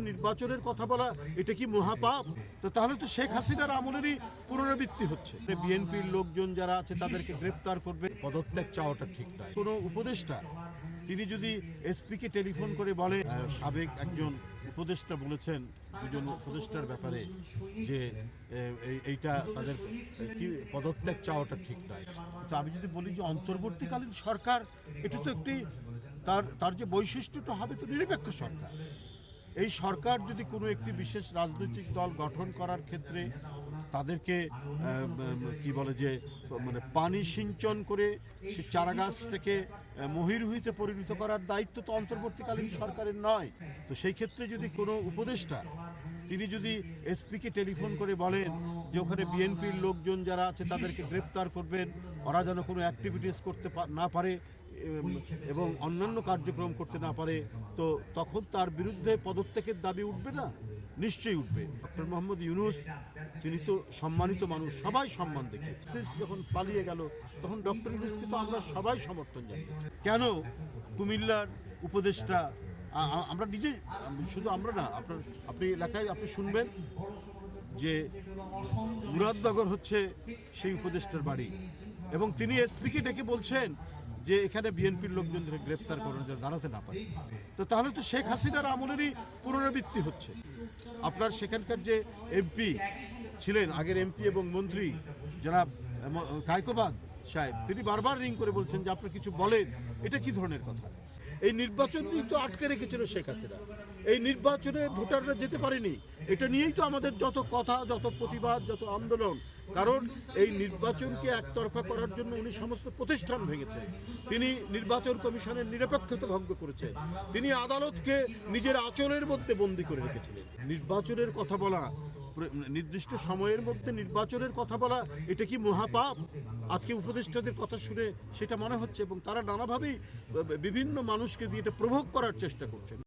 নির্বাচনের কথা বলা এটা কি মহাপাপ? তো তাহলে তো শেখ হাসিনার আমলেরই পুনরাবৃত্তি হচ্ছে। বিএনপির লোকজন যারা আছে তাদেরকে গ্রেপ্তার করবে, পদত্যাগ চাওয়াটা ঠিক নয়। কোনো উপদেষ্টা তিনি যদি এসপিকে টেলিফোন করে বলে, সাবেক একজন উপদেষ্টা বলেছেন দুজন উপদেষ্টার ব্যাপারে যে এইটা তাদের কি পদত্যাগ চাওয়াটা ঠিক নয়। তো আমি যদি বলি যে অন্তর্বর্তীকালীন সরকার, এটা তো একটি তার যে বৈশিষ্ট্যটা হবে তো নিরপেক্ষ সরকার। এই সরকার যদি কোনো একটি বিশেষ রাজনৈতিক দল গঠন করার ক্ষেত্রে তাদেরকে কি বলে যে মানে পানি সিঞ্চন করে সে চারাগাছ থেকে মহিরুহিতে পরিণত করার দায়িত্ব তো অন্তর্বর্তীকালীন সরকারের নয়। তো সেই ক্ষেত্রে যদি কোনো উপদেষ্টা তিনি যদি এসপিকে টেলিফোন করে বলেন যে ওখানে বিএনপির লোকজন যারা আছে তাদেরকে গ্রেপ্তার করবেন, ওরা যেন কোনো অ্যাক্টিভিটিস করতে না পারে এবং অন্যান্য কার্যক্রম করতে না পারে, তো তখন তার বিরুদ্ধে পদত্যাগের দাবি উঠবে না? নিশ্চয়ই উঠবে। ডক্টর মোহাম্মদ ইউনূস তিনি তো সম্মানিত মানুষ, সবাই সম্মান দেখিয়েছে। যখন পালিয়ে গেল তখন ডক্টর ইউনূসকে তো আমরা সবাই সমর্থন জানিয়েছি। কেন কুমিল্লার উপদেষ্টা আমরা নিজে, শুধু আমরা না, আপনি এলাকায় আপনি শুনবেন যে মুরাদনগর হচ্ছে সেই উপদেষ্টার বাড়ি এবং তিনি এসপিকে ডেকে বলছেন যে এখানে বিএনপির লোকজনদের গ্রেপ্তার করার জন্য দাঁড়াতে না পারে। তো তাহলে তো শেখ হাসিনার আমলেরই পুনরাবৃত্তি হচ্ছে। আপনার সেখানকার যে এমপি ছিলেন, আগের এমপি এবং মন্ত্রী যারা কায়কোবাদ সাহেব, তিনি বারবার রিং করে বলছেন যে আপনি কিছু বলেন, এটা কি ধরনের কথা? এই নির্বাচনই তো আটকে রেখেছিল শেখ হাসিনা, এই নির্বাচনে ভোটাররা যেতে পারেনি। এটা নিয়েই তো আমাদের যত কথা, যত প্রতিবাদ, যত আন্দোলন। কারণ এই নির্বাচনকে একতরফা করার জন্য উনি সমস্ত প্রতিষ্ঠান ভেঙেছেন, তিনি নির্বাচন কমিশনের নিরপেক্ষতা ভঙ্গ করেছেন, তিনি আদালতকে নিজের আঁচলের মধ্যে বন্দী করে রেখেছিলেন। নির্বাচনের কথা বলা, নির্দিষ্ট সময়ের মধ্যে নির্বাচনের কথা বলা, এটা কি মহাপাপ? আজকে উপদেষ্টাদের কথা শুনে সেটা মনে হচ্ছে এবং তারা নানাভাবেই বিভিন্ন মানুষকে দিয়ে এটা প্রভোগ করার চেষ্টা করছেন।